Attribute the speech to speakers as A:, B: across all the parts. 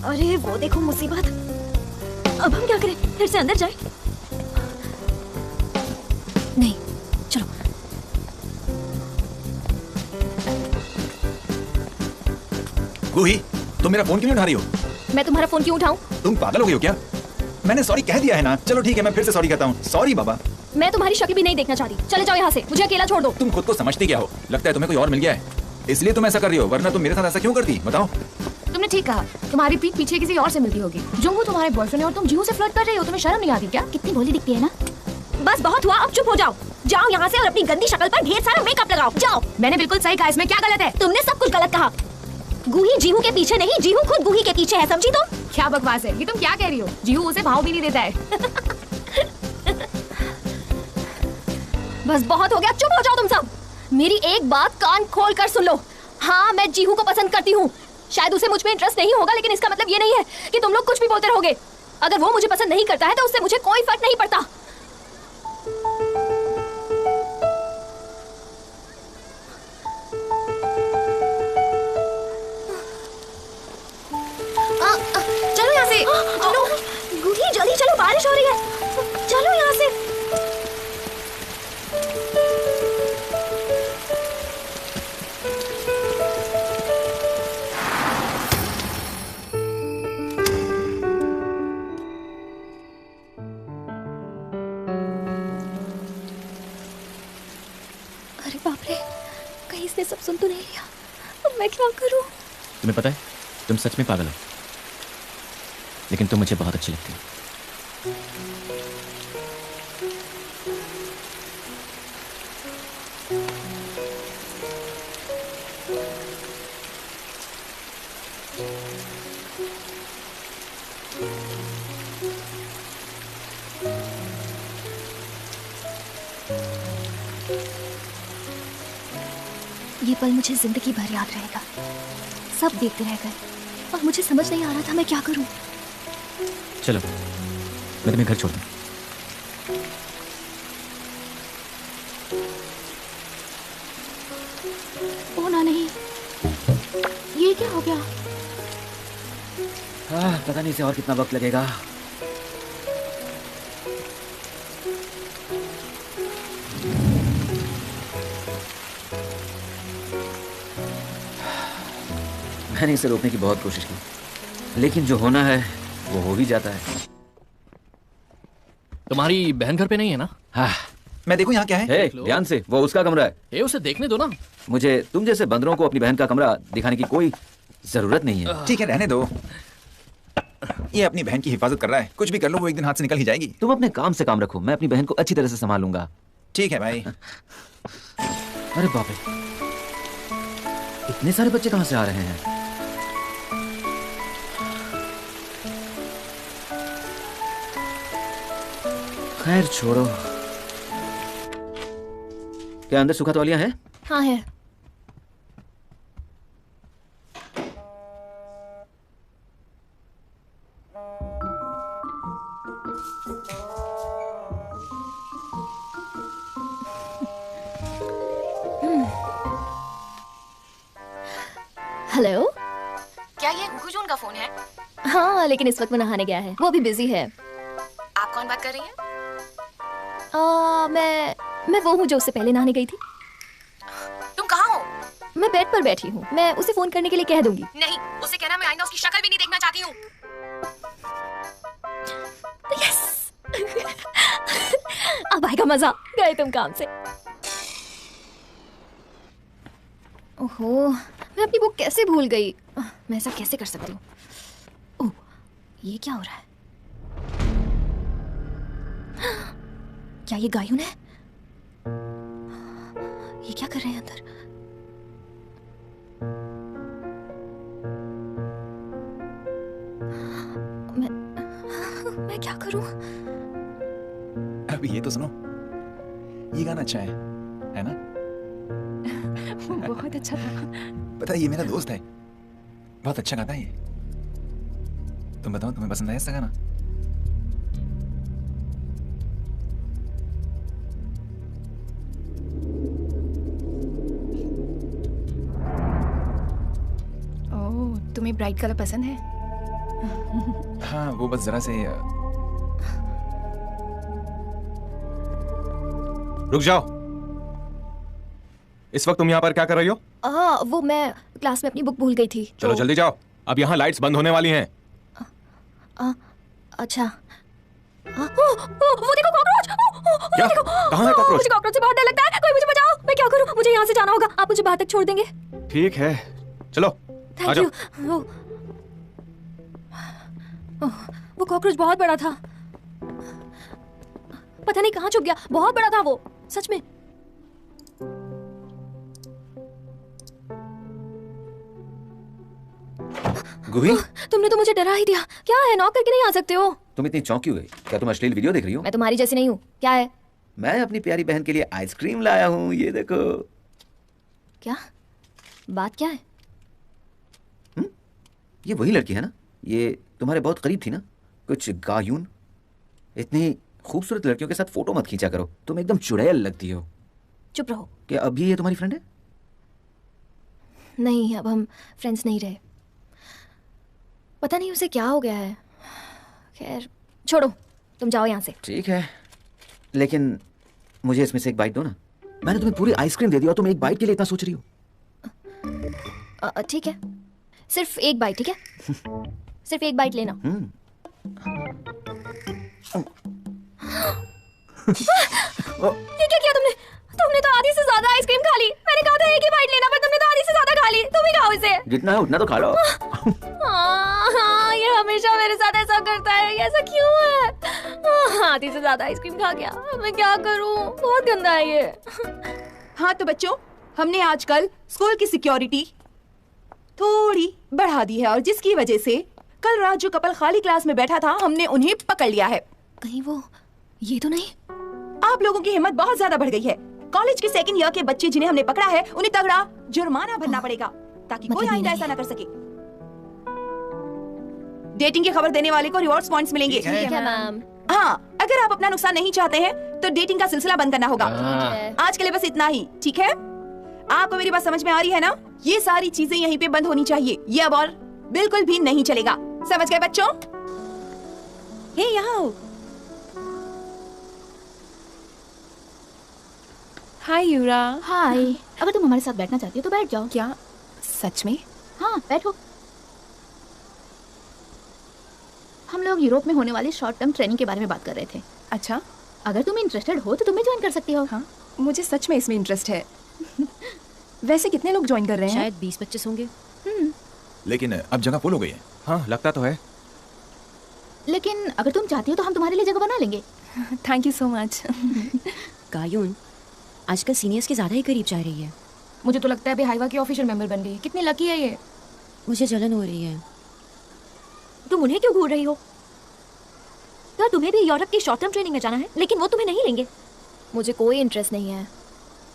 A: अरे वो देखो मुसीबत। अब हम क्या करें? फिर से अंदर जाएं? नहीं, चलो।
B: गूही, तुम मेरा फोन क्यों नहीं उठा रही हो?
A: मैं तुम्हारा फोन क्यों उठाऊं?
B: तुम पागल हो गई हो क्या? मैंने सॉरी कह दिया है ना। चलो ठीक है, मैं फिर से सॉरी कहता हूँ। सॉरी बाबा।
A: मैं तुम्हारी शक्ल भी नहीं देखना चाहती। चले जाओ यहाँ से, मुझे अकेला छोड़ दो।
B: तुम खुद को समझती क्या हो? लगता है तुम्हें कोई और मिल गया है, इसलिए तुम ऐसा कर रही हो, वरना तुम मेरे साथ ऐसा क्यों करती? बताओ।
C: तुमने ठीक कहा, तुम्हारी पीठ पीछे किसी और से मिलती होगी। जोंगू तुम्हारे बॉयफ्रेंड है और तुम जीहू से फ्लर्ट कर रही हो। तुम्हें शर्म नहीं आती क्या?
A: कितनी भोली दिखती है ना। बस बहुत हुआ, अब चुप हो जाओ। जाओ यहाँ से और अपनी गंदी शक्ल पर ढेर सारा मेकअप लगाओ। जाओ।
C: मैंने बिल्कुल सही कहा, इसमें क्या गलत है?
A: तुमने सब कुछ गलत कहा। गूही जीहू के पीछे नहीं, जीहू खुद गूही के पीछे है, समझी तुम?
C: क्या बकवास है ये, तुम क्या कह रही हो? जीहू उसे भाव भी नहीं देता है।
A: बस बहुत हो गया, चुप हो जाओ तुम सब। मेरी एक बात कान खोल कर सुन लो। हाँ, मैं जीहू को पसंद करती हूँ। शायद उसे मुझ में इंटरेस्ट नहीं होगा, लेकिन इसका मतलब ये नहीं है कि तुम लोग कुछ भी बोलते रहोगे। अगर वो मुझे पसंद नहीं करता है तो उससे मुझे कोई फर्क नहीं पड़ता।
C: चलो यहाँ से।
A: चलो गूही, जल्दी चलो, बारिश हो रही है। चलो यहाँ से। अरे बाप रे, कहीं इसने सब सुन तो नहीं लिया। अब मैं क्या करूं?
D: तुम्हें पता है, तुम सच में पागल हो, लेकिन तुम मुझे बहुत अच्छी लगती हो।
A: ये पल मुझे जिंदगी भर याद रहेगा। सब देखते रह गए और मुझे समझ नहीं आ रहा था मैं क्या करूं।
D: चलो, मैं तुम्हें घर छोड़ दूं।
A: होना नहीं, ये क्या हो गया?
D: पता नहीं इसे और कितना वक्त लगेगा। मैंने इसे रोकने की बहुत कोशिश की, लेकिन जो होना है वो हो ही जाता है।
E: तुम्हारी बहन घर पे नहीं है ना?
D: हाँ।
B: मैं देखूं यहाँ क्या है?
D: हे, ध्यान से, वो उसका कमरा है।
E: उसे देखने दो ना।
D: मुझे तुम जैसे बंदरों को अपनी बहन का कमरा दिखाने की कोई जरूरत नहीं है।
B: ठीक है, रहने दो। ये अपनी बहन की हिफाजत कर रहा है। कुछ भी कर लो, वो एक दिन हाथ से निकल ही जाएगी।
D: तुम अपने काम से काम रखो, मैं अपनी बहन को अच्छी तरह से संभालूंगा।
B: ठीक है भाई।
D: अरे बाप रे, इतने सारे बच्चे कहां से आ रहे हैं? खैर छोड़ो। क्या अंदर सूखा तौलिया है?
A: हाँ है। हेलो।
C: क्या ये हुजून का फोन है?
A: हाँ, लेकिन इस वक्त वो नहाने गया है, वो अभी बिजी है।
C: आप कौन बात कर रही हैं?
A: मैं वो हूँ जो उससे पहले नहाने गई थी।
C: तुम कहाँ हो?
A: मैं बेड पर बैठी हूँ, मैं उसे फोन करने के लिए कह दूंगी।
C: नहीं, उसे कहना मैं आईना उसकी शक्ल भी नहीं देखना चाहती हूँ।
A: यस। अब आएगा मजा। गए तुम काम से। ओहो, मैं अपनी बुक कैसे भूल गई? मैं ऐसा कैसे कर सकती हूँ? ओह, ये क्या हो रहा है? क्या ये गायुन है? ये क्या कर रहे हैं अंदर? मैं क्या करूं?
B: अभी ये तो सुनो, ये गाना अच्छा है ना?
C: बहुत अच्छा था।
B: पता है, ये मेरा दोस्त है, बहुत अच्छा गाता है ये। तुम बताओ, तुम्हें पसंद आया इसका गाना?
C: तुम्हें ब्राइट कलर पसंद है?
B: हाँ, वो बस जरा से रुक जाओ। इस वक्त तुम यहाँ पर क्या कर रही हो?
A: वो मैं क्लास में अपनी बुक भूल गई थी।
B: चलो जल्दी जाओ, अब यहाँ लाइट्स बंद होने वाली हैं।
A: अच्छा। वो देखो कॉकरोच!
B: क्या? कहाँ है कॉकरोच?
A: मुझे कॉकरोच से बहुत डर लगता है। कोई मुझे बचाओ। मैं क्या करूँ? मुझे यहाँ से जाना होगा। आप मुझे बाहर तक छोड़ देंगे?
B: ठीक है, चलो आ
A: थैंक
B: जाओ।
A: यू। वो कॉकरोच बहुत बड़ा था। पता नहीं कहाँ छुप गया। बहुत बड़ा था वो, सच में।
D: गुही,
A: तुमने तो मुझे डरा ही दिया। क्या है, नॉक करके नहीं आ सकते हो?
D: तुम इतनी चौंकी हुई? क्या तुम अश्लील वीडियो देख रही हो?
A: मैं तुम्हारी जैसी नहीं हूँ। क्या है?
D: मैं अपनी प्यारी बहन के लिए आइसक्रीम लाया हूँ, ये देखो।
A: क्या बात क्या है?
D: ये वही लड़की है ना, ये तुम्हारे बहुत करीब थी ना, कुछ गायून। इतनी खूबसूरत लड़कियों के साथ फोटो मत खींचा करो, तुम एकदम चुड़ैल लगती हो।
A: चुप रहो।
D: क्या अभी ये तुम्हारी फ्रेंड है?
A: नहीं, अब हम फ्रेंड्स नहीं रहे। पता नहीं उसे क्या हो गया है। खैर छोड़ो, तुम जाओ यहाँ से।
D: ठीक है, लेकिन मुझे इसमें से एक बाइट दो ना। मैंने तुम्हें पूरी आइसक्रीम दे दी और तुम एक बाइट के लिए इतना सोच रही हो।
A: ठीक है, सिर्फ एक बाइट। ठीक है, सिर्फ एक बाइट लेना। ये क्या किया तुमने? तुमने तो आधी से ज्यादा आइसक्रीम खा ली। मैंने कहा था एक ही बाइट लेना, पर तुमने तो आधी से ज्यादा खा ली। तुम ही खाओ इसे।
D: जितना है उतना तो खा लो।
A: हाँ, ये हमेशा मेरे साथ ऐसा करता है। ये ऐसा क्यों है? आधी से ज्यादा आइसक्रीम खा गया। मैं क्या करूं? बहुत गंदा है ये।
E: हाँ तो बच्चों, हमने आजकल स्कूल की सिक्योरिटी थोड़ी बढ़ा दी है और जिसकी वजह से कल रात जो कपल खाली क्लास में बैठा था, हमने उन्हें पकड़ लिया है।
A: कहीं वो ये तो नहीं?
E: आप लोगों की हिम्मत बहुत ज्यादा बढ़ गई है। कॉलेज के सेकंड ईयर के बच्चे जिन्हें हमने पकड़ा है, उन्हें तगड़ा जुर्माना भरना पड़ेगा ताकि कोई
A: मतलब
E: आइंदा
A: ये
E: ऐसा
A: नहीं
E: न कर सके। डेटिंग की खबर देने वाले को रिवॉर्ड्स पॉइंट्स मिलेंगे।
A: ठीक है मैम।
E: हाँ, अगर आप अपना नुकसान नहीं चाहते हैं तो डेटिंग का सिलसिला बंद करना होगा।
A: है।
E: आज के लिए बस इतना ही, ठीक है? आपको मेरी बात समझ में आ रही है ना? ये सारी चीजें यहीं पे बंद होनी चाहिए। ये अब और बिल्कुल भी नहीं चलेगा। समझ गए बच्चों? हे यहाँ आओ। हाय यूरा।
C: हाय। अगर तुम हमारे साथ बैठना चाहती हो तो बैठ जाओ।
E: क्या सच में?
C: हाँ बैठो। हम लोग यूरोप में होने वाली शॉर्ट टर्म ट्रेनिंग के बारे में बात कर रहे थे।
E: अच्छा,
C: अगर तुम इंटरेस्टेड हो तो तुम भी ज्वाइन कर सकती हो।
E: हाँ मुझे सच में इसमें इंटरेस्ट है। वैसे कितने लोग ज्वाइन कर रहे हैं?
A: शायद 20-25 होंगे।
B: लेकिन अब जगह फुल हो गई है।
F: हाँ लगता तो है।
C: लेकिन अगर तुम चाहती हो तो हम तुम्हारे लिए जगह बना लेंगे।
E: Thank you so much.
G: गायून आजकल सीनियर्स के ज्यादा ही करीब जा रही है।
C: मुझे तो लगता है अभी हाइवा की ऑफिशियल मेंबर बन गई है। कितनी लकी है ये।
G: मुझे जलन हो रही है।
A: तुम उन्हें क्यों घूर रही हो? क्या तुम्हें भी यूरोप की शॉर्ट टर्म ट्रेनिंग में जाना है? लेकिन वो तुम्हें नहीं लेंगे। मुझे कोई इंटरेस्ट नहीं है।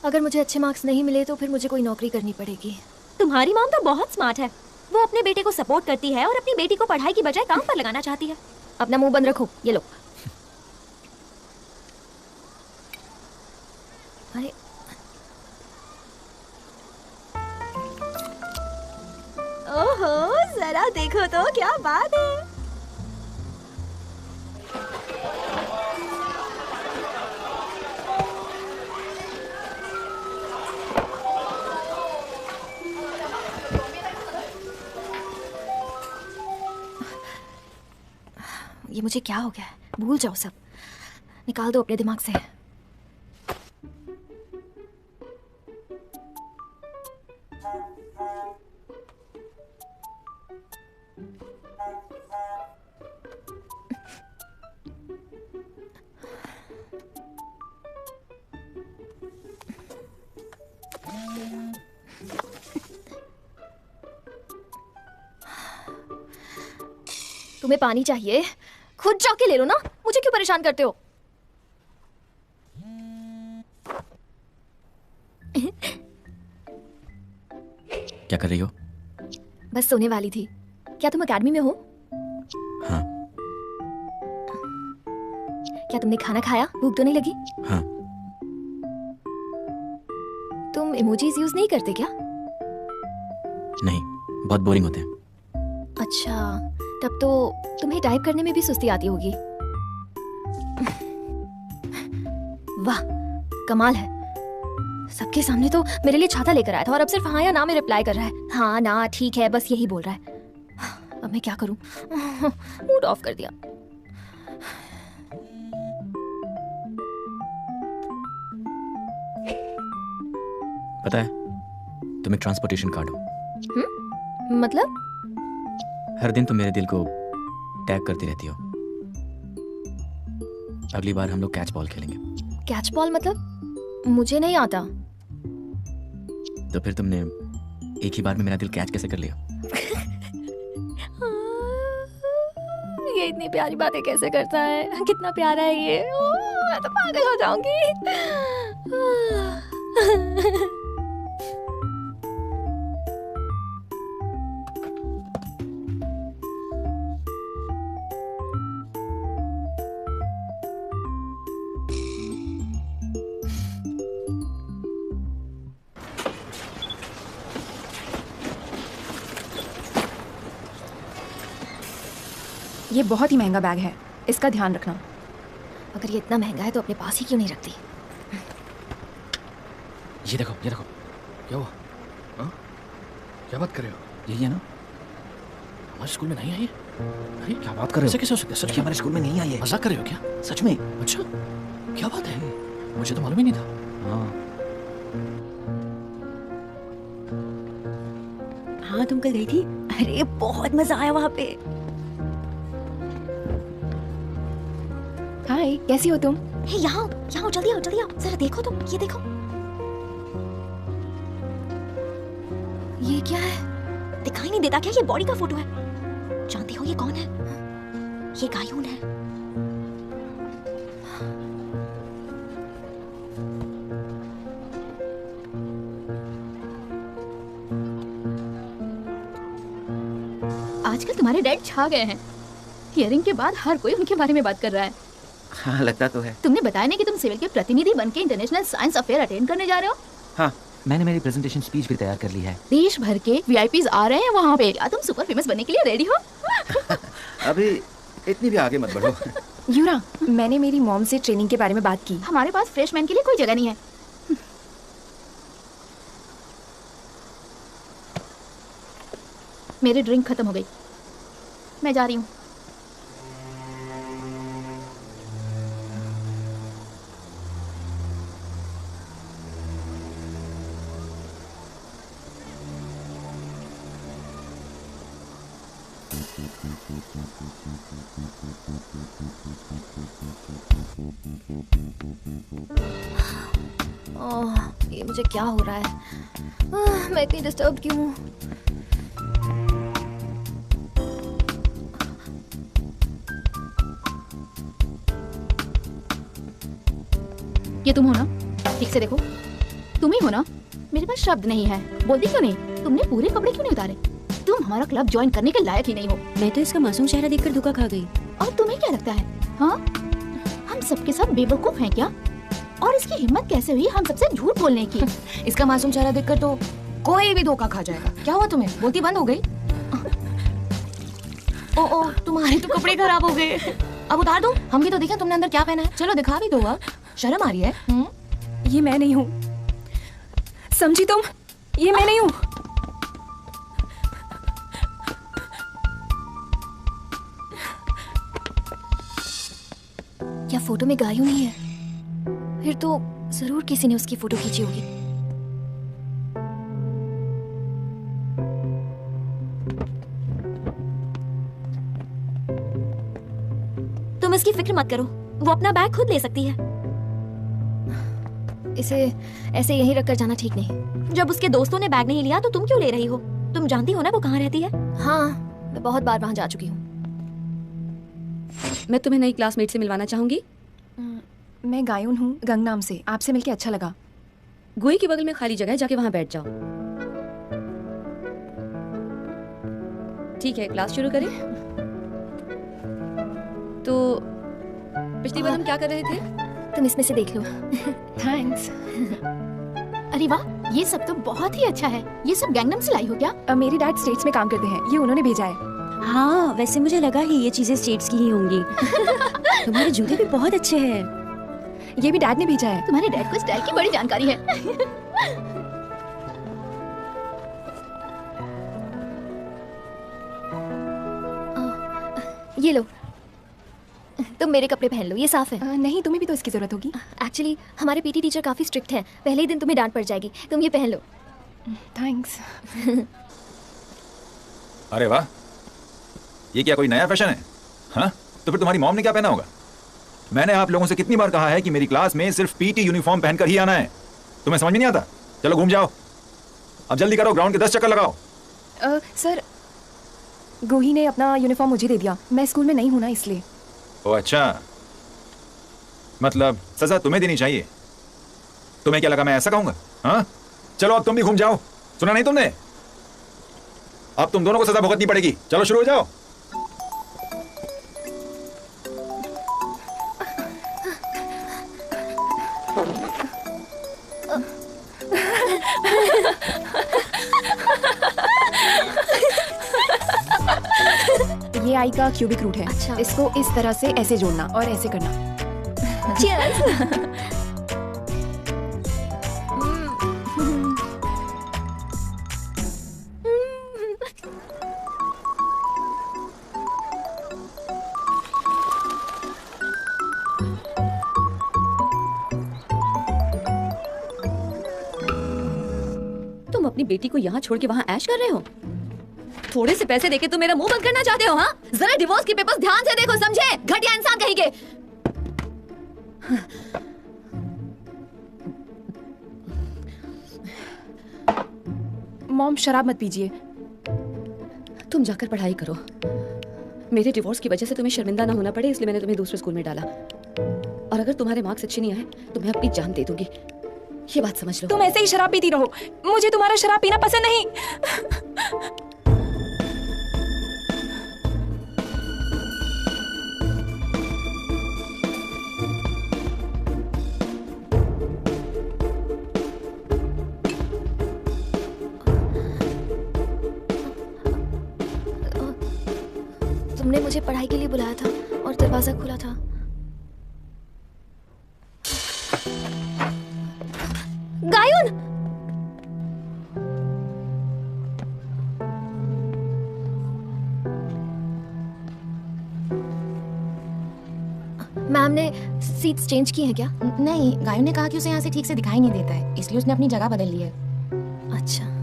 A: अगर मुझे अच्छे मार्क्स नहीं मिले तो फिर मुझे कोई नौकरी करनी पड़ेगी। तुम्हारी मॉम तो बहुत स्मार्ट है। वो अपने बेटे को सपोर्ट करती है और अपनी बेटी को पढ़ाई की बजाय काम पर लगाना चाहती है। अपना मुंह बंद रखो। ये लो। अरे ओहो, जरा देखो तो क्या बात है। ये मुझे क्या हो गया है? भूल जाओ सब। निकाल दो अपने दिमाग से। तुम्हें पानी चाहिए? खुद जाके ले लो ना। मुझे क्यों परेशान करते हो?
D: क्या कर रही हो?
A: बस सोने वाली थी। क्या तुम एकेडमी में हो?
D: हाँ।
A: क्या तुमने खाना खाया? भूख तो नहीं लगी?
D: हाँ।
A: तुम इमोजीज यूज नहीं करते क्या?
D: नहीं, बहुत बोरिंग होते हैं।
A: अच्छा, तब तो तुम्हें टाइप करने में भी सुस्ती आती होगी। वाह, कमाल है। सबके सामने तो मेरे लिए छाता लेकर आया था और अब सिर्फ हाँ या ना में रिप्लाई कर रहा है। हाँ ना ठीक है, बस यही बोल रहा है। अब मैं क्या करूं? मूड ऑफ कर दिया।
B: पता है तुम एक ट्रांसपोर्टेशन कार्ड हो।
A: मतलब?
B: हर दिन तुम मेरे दिल को टैग करती रहती हो। अगली बार हम लोग कैच बॉल खेलेंगे।
A: कैच बॉल मतलब? मुझे नहीं आता।
B: तो फिर तुमने एक ही बार में मेरा दिल कैच कैसे कर लिया?
A: ये इतनी प्यारी बातें कैसे करता है? कितना प्यारा है ये। मैं तो पागल हो जाऊंगी।
E: ये बहुत ही महंगा बैग है, इसका ध्यान रखना।
A: अगर ये इतना महंगा है तो अपने पास ही क्यों नहीं रखती?
B: ये देखो क्या हुआ? हाँ? क्या बात कर रहे हो?
D: यही है ना?
B: हमारे स्कूल में नहीं आई है?
D: अरे क्या बात कर रहे हो?
B: कैसे हो सकता है? सच
D: ये हमारे स्कूल में नहीं आई है।
B: मजाक कर रहे हो क्या?
D: सच में?
B: अच्छा, क्या बात है? मुझे तो मालूम ही नहीं था।
D: हाँ।
G: हाँ तुम कल गई थी? अरे बहुत मजा आया वहाँ पे।
E: हाय, कैसी हो तुम?
A: हे यहाँ आओ, जल्दी आओ, जरा देखो तुम, ये देखो। ये क्या है? दिखाई नहीं देता क्या? ये बॉडी का फोटो है। जानती हो ये कौन है? ये गायून है।
C: आजकल तुम्हारे डैड छा गए हैं। हियरिंग के बाद हर कोई उनके बारे में बात कर रहा है।
D: हाँ लगता तो है।
C: तुमने बताया नहीं कि तुम सिविल के प्रतिनिधि बन के इंटरनेशनल साइंस अफेयर अटेंड करने जा रहे हो?
D: हाँ, मैंने मेरी प्रेजेंटेशन स्पीच भी तैयार कर ली है।
C: देश भर के वीआईपीज आ रहे हैं वहाँ पे। क्या तुम सुपर फेमस बनने के लिए रेडी हो?
D: अभी इतनी भी आगे मत बढ़ो।
E: यूरा, मैंने मेरी मॉम से ट्रेनिंग के बारे में बात की।
C: हमारे पास फ्रेशमैन के लिए कोई जगह नहीं है। मेरी ड्रिंक खत्म हो गई, मैं जा रही हूँ।
A: ये मुझे क्या हो रहा है? मैं इतनी डिस्टर्ब क्यों हूँ?
C: ये तुम हो ना? ठीक से देखो, तुम ही हो ना? मेरे पास शब्द नहीं है, बोलती क्यों नहीं? तुमने पूरे कपड़े क्यों नहीं उतारे? तुम हमारा क्लब ज्वाइन करने के लायक ही नहीं हो।
G: मैं तो इसका मासूम चेहरा देखकर धोखा खा गई।
C: और तुम्हें क्या लगता है? हाँ, हम सबके साथ बेवकूफ हैं क्या? और इसकी हिम्मत कैसे हुई हम सबसे झूठ बोलने की?
E: इसका मासूम चेहरा देखकर तो कोई भी धोखा खा जाएगा। क्या हुआ तुम्हें? बोलती बंद हो गई? ओ तुम्हारे तो कपड़े खराब हो गए। अब उतार दो, हम भी तो देखें तुमने अंदर क्या पहना है। चलो दिखा भी दो। अब शर्म आ रही है?
F: ये मैं नहीं हूँ, समझी तुम? ये मैं नहीं हूँ।
A: क्या फोटो में गायूं नहीं है? फिर तो जरूर किसी ने उसकी फोटो खींची होगी। तुम इसकी फिक्र मत करो, वो अपना बैग खुद ले सकती है। इसे ऐसे यहीं रखकर जाना ठीक नहीं। जब उसके दोस्तों ने बैग नहीं लिया तो तुम क्यों ले रही हो? तुम जानती हो ना वो कहाँ रहती है? हाँ, मैं बहुत बार वहां जा चुकी हूँ।
G: मैं तुम्हें नई क्लासमेट से मिलवाना चाहूंगी।
E: मैं गायून हूँ, गंग नाम से। आपसे मिलके अच्छा लगा।
G: गोई के बगल में खाली जगह है, जाके वहां बैठ जाओ। ठीक है, क्लास शुरू करें। तो पिछली बार हम क्या कर रहे थे?
A: तुम इसमें से देख लो।
C: थैंक्स। अरे वाह, ये सब तो बहुत ही अच्छा है। ये सब गैंगनम से लाई हो क्या?
E: मेरी डैड स्टेट्स में काम करते हैं, ये उन्होंने भेजा है।
G: हाँ, वैसे मुझे लगा ही ये चीजें स्टेट्स की ही होंगी। तुम्हारे जूते भी बहुत अच्छे हैं।
F: ये भी डैड ने भेजा है।
C: तुम्हारे डैड को स्टाइल की बड़ी जानकारी है।
A: ये लो, तुम मेरे कपड़े पहन लो, ये साफ है।
F: नहीं, तुम्हें भी तो इसकी जरूरत होगी।
A: एक्चुअली हमारे पीटी टीचर काफी स्ट्रिक्ट हैं, पहले ही दिन तुम्हें डांट पड़ जाएगी। तुम ये पहन लो।
F: थैंक्स।
B: अरे वाह, ये क्या कोई नया फैशन है? हाँ, तो फिर तुम्हारी मॉम ने क्या पहना होगा? मैंने आप लोगों से कितनी बार कहा है कि मेरी क्लास में सिर्फ पीटी यूनिफॉर्म पहनकर ही आना है। तुम्हें समझ में नहीं आता? चलो घूम जाओ, अब जल्दी करो, ग्राउंड के 10 चक्कर लगाओ।
F: सर, गोही ने अपना यूनिफॉर्म मुझे दे दिया। मैं स्कूल में नहीं हूं ना, इसलिए।
B: ओ अच्छा, मतलब सजा तुम्हें देनी चाहिए। तुम्हें क्या लगा मैं ऐसा कहूंगा? हाँ, चलो अब तुम भी घूम जाओ। सुना नहीं तुमने? अब तुम दोनों को सजा भुगतनी पड़ेगी। चलो शुरू हो जाओ।
F: ये आई का क्यूबिक रूट है।
A: अच्छा।
F: इसको इस तरह से ऐसे जोड़ना और ऐसे करना।
A: Cheers!
G: तुम अपनी बेटी को यहाँ छोड़ के वहाँ ऐश कर रहे हो? थोड़े से पैसे देके तुम मेरा मुंह बंद करना चाहते हो? हाँ, जरा डिवोर्स के पेपर्स ध्यान से देखो, समझे? घटिया इंसान कहेंगे।
F: मॉम, शराब मत पीजिए।
G: तुम जाकर पढ़ाई करो। मेरे डिवोर्स की वजह से तुम्हें शर्मिंदा ना होना पड़े, इसलिए मैंने तुम्हें दूसरे स्कूल में डाला। और अगर तुम्हारे मार्क्स अच्छे नहीं आए तो मैं अपनी जान दे दूंगी, ये बात समझ लो।
F: तुम ऐसे ही शराब पीती रहो, मुझे तुम्हारा शराब पीना पसंद नहीं।
A: तुमने मुझे पढ़ाई के लिए बुलाया था और दरवाजा खुला था। गायुन! मैम ने सीट्स चेंज की हैं क्या?
H: नहीं, गायन ने कहा कि उसे यहाँ से ठीक से दिखाई नहीं देता है, इसलिए उसने अपनी जगह बदल ली है।
A: अच्छा।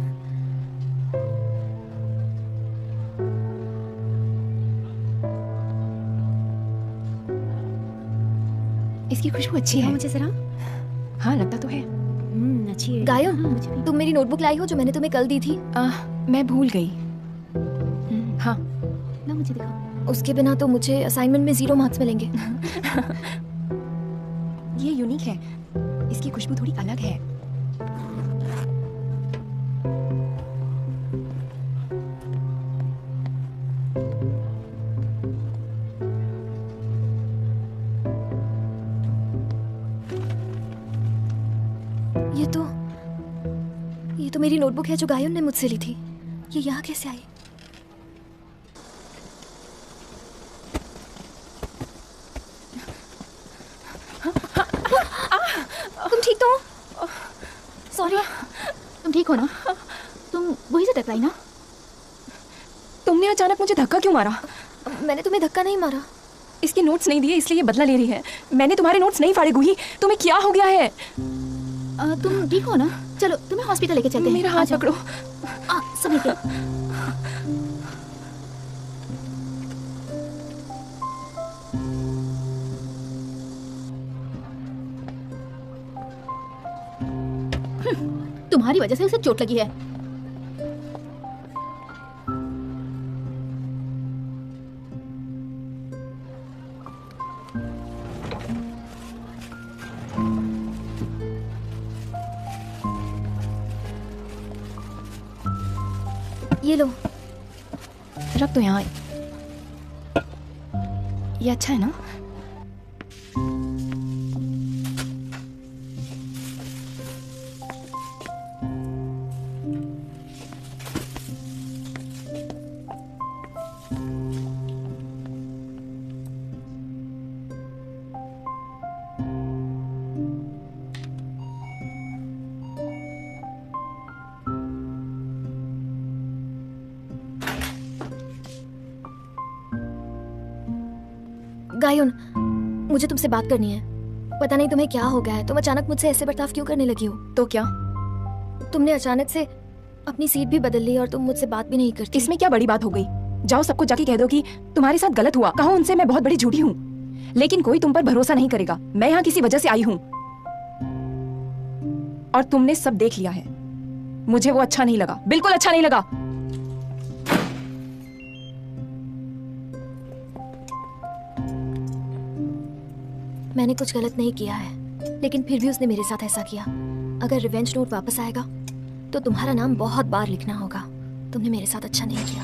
F: इसकी खुशबू अच्छी है।
G: मुझे जरा।
F: हाँ, लगता तो है।
G: अच्छी है।
A: गायुन, तुम मेरी नोटबुक लाई हो जो मैंने तुम्हें कल दी थी?
F: मैं भूल गई। हाँ,
A: ना मुझे दिखाओ। उसके बिना तो मुझे असाइनमेंट में 0 मार्क्स मिलेंगे।
F: ये यूनिक है, इसकी खुशबू थोड़ी अलग है।
A: ये तो मेरी नोटबुक है जो गायन ने मुझसे ली थी। ये यहाँ कैसे आई? तुम ठीक तो हो?
C: सॉरी, तुम ठीक हो ना? तुम वही से टकराई ना?
F: तुमने अचानक मुझे धक्का क्यों मारा?
A: मैंने तुम्हें धक्का नहीं मारा।
F: इसके नोट्स नहीं दिए इसलिए ये बदला ले रही है। मैंने तुम्हारे नोट्स नहीं फाड़े। गुही, तुम्हें क्या हो गया है?
C: तुम ठीक हो ना? चलो तुम्हें हॉस्पिटल लेके चलते हैं।
F: मेरा हाथ पकड़ो।
C: सब लेके। तुम्हारी वजह से उसे चोट लगी है।
A: ये लो।
F: रख तो यहाँ। ये अच्छा है ना?
A: गायुन, मुझे तुमसे बात करनी है। पता नहीं तुम्हें क्या हो गया है, तुम अचानक मुझसे ऐसे बर्ताव क्यों करने लगी हो?
F: तो क्या?
A: तुमने अचानक से अपनी सीट भी बदल ली और तुम मुझसे बात भी नहीं करती।
F: इसमें क्या बड़ी बात हो गई? जाओ सबको जाके कह दो कि तुम्हारे साथ गलत हुआ। कहो उनसे मैं बहुत बड़ी झूठी हूँ, लेकिन कोई तुम पर भरोसा नहीं करेगा। मैं यहाँ किसी वजह से आई हूँ और तुमने सब देख लिया है। मुझे वो अच्छा नहीं लगा, बिल्कुल अच्छा नहीं लगा।
A: मैंने कुछ गलत नहीं किया है, लेकिन फिर भी उसने मेरे साथ ऐसा किया। अगर रिवेंज नोट वापस आएगा तो तुम्हारा नाम बहुत बार लिखना होगा। तुमने मेरे साथ अच्छा नहीं किया।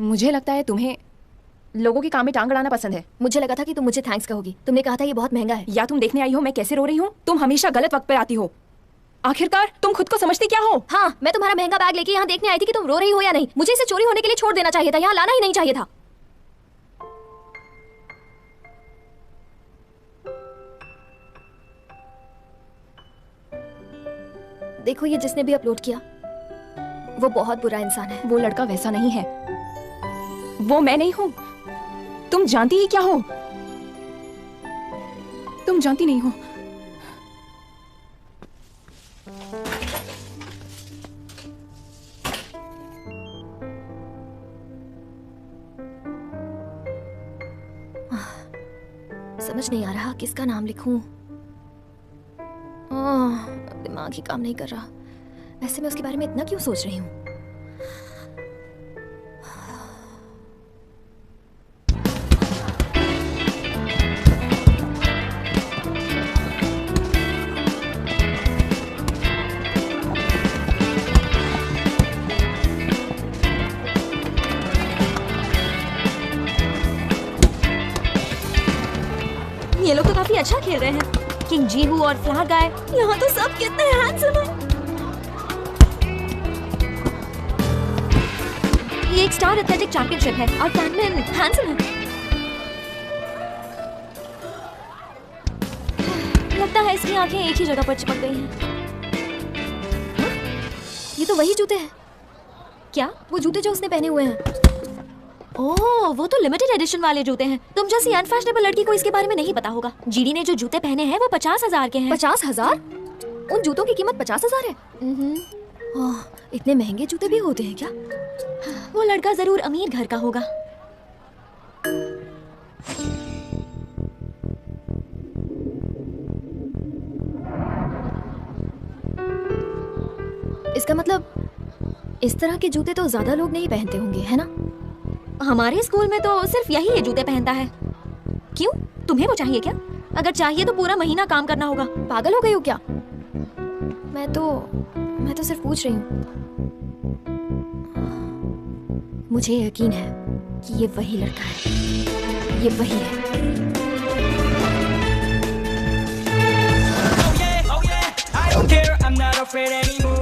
F: मुझे लगता है तुम्हें लोगों के काम में टांग अड़ाना पसंद है।
A: मुझे लगा था कि तुम मुझे थैंक्स कहोगी। तुमने कहा था ये बहुत महंगा है।
F: या तुम देखने आई हो मैं कैसे रो रही हूँ? तुम हमेशा गलत वक्त पे आती हो। आखिरकार तुम खुद को समझती क्या हो?
A: हाँ, मैं तुम्हारा महंगा बैग लेके यहाँ देखने आई थी कि तुम रो रही हो या नहीं। मुझे इसे चोरी होने के लिए छोड़ देना चाहिए था, यहाँ लाना ही नहीं चाहिए था। देखो, ये जिसने भी अपलोड किया वो बहुत बुरा इंसान है।
F: वो लड़का वैसा नहीं है, वो मैं नहीं हूं। तुम जानती ही क्या हो? तुम जानती नहीं हो।
A: समझ नहीं आ रहा किसका नाम लिखूं। दिमाग ही काम नहीं कर रहा। वैसे मैं उसके बारे में इतना क्यों सोच रही हूँ?
I: ये लोग तो काफी अच्छा खेल रहे हैं। किंग जीहू और फ्लावर गाय, यहाँ तो सब कितने हैंडसम हैं। ये एक स्टार एथलेटिक चैंपियनशिप है और फैनमैन हैंडसम है। लगता है इसकी आंखें एक ही जगह पर चिपक गई हैं।
A: ये तो वही जूते हैं।
I: क्या?
A: वो जूते जो उसने पहने हुए हैं।
I: ओह, वो तो लिमिटेड एडिशन वाले जूते हैं। तुम जैसी अनफैशनेबल लड़की को इसके बारे में नहीं पता होगा। जीडी ने जो जूते पहने हैं वो 50,000 के हैं।
A: 50,000? उन जूतों की कीमत 50,000 है? ओह, इतने महंगे जूते भी होते हैं क्या?
I: वो लड़का जरूर अमीर घर का होगा।
A: इसका मतलब इस तरह के जूते तो ज्यादा लोग नहीं पहनते होंगे, है ना?
I: हमारे स्कूल में तो सिर्फ यही ये जूते पहनता है। क्यों, तुम्हें वो चाहिए क्या? अगर चाहिए तो पूरा महीना काम करना होगा।
A: पागल हो गई हो क्या? मैं तो सिर्फ पूछ रही हूँ। मुझे यकीन है कि ये वही लड़का है। ये वही है।
J: I don't care, I'm not afraid anymore.